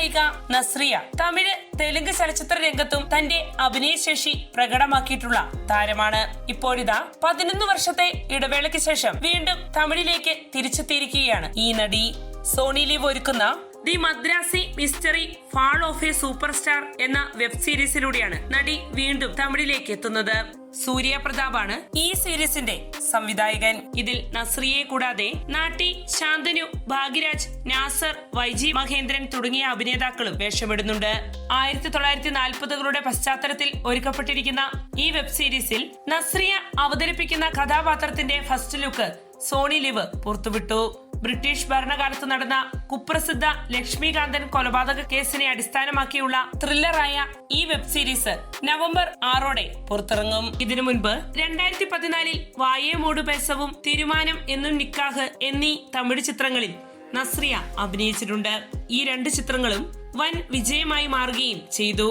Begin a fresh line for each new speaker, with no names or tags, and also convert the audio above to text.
നായിക നസ്രിയ തമിഴ് തെലുങ്ക് ചലച്ചിത്ര രംഗത്തും തന്റെ അഭിനയശേഷി പ്രകടമാക്കിയിട്ടുള്ള താരമാണ്. ഇപ്പോഴിതാ 11 വർഷത്തെ ഇടവേളയ്ക്ക് ശേഷം വീണ്ടും തമിഴിലേക്ക് തിരിച്ചെത്തിയിരിക്കുകയാണ് ഈ നടി. സോണി ലീവ് ഒരുക്കുന്ന the Madrasi mystery fall of A super star എന്ന വെബ് സീരീസിലൂടെയാണ് നടി വീണ്ടും തമിഴിലേക്ക് എത്തുന്നത്. സൂര്യ പ്രതാപാണ് ഈ സീരീസിന്റെ സംവിധായകൻ. ഇതിൽ നസ്രിയെ കൂടാതെ നാട്ടി, ശാന്തനു, ഭാഗ്യരാജ്, നാസർ, വൈജി മഹേന്ദ്രൻ തുടങ്ങിയ അഭിനേതാക്കളും വേഷമിടുന്നുണ്ട്. 1940കളുടെ പശ്ചാത്തലത്തിൽ ഒരുക്കപ്പെട്ടിരിക്കുന്ന ഈ വെബ് സീരീസിൽ നസ്രിയ അവതരിപ്പിക്കുന്ന കഥാപാത്രത്തിന്റെ ഫസ്റ്റ് ലുക്ക് സോണി ലിവ് പുറത്തുവിട്ടു. ബ്രിട്ടീഷ് ഭരണകാലത്ത് നടന്ന കുപ്രസിദ്ധ ലക്ഷ്മികാന്തൻ കൊലപാതക കേസിനെ അടിസ്ഥാനമാക്കിയുള്ള ത്രില്ലറായ ഈ വെബ് സീരീസ് നവംബർ 6 പുറത്തിറങ്ങും. ഇതിനു മുൻപ് 2014 വായേ മൂട് പേസവും തീരുമാനം എന്നും നിക്കാഹ് എന്നീ തമിഴ് ചിത്രങ്ങളിൽ നസ്രിയ അഭിനയിച്ചിട്ടുണ്ട്. ഈ 2 ചിത്രങ്ങളും വൻ വിജയമായി മാറുകയും ചെയ്തു.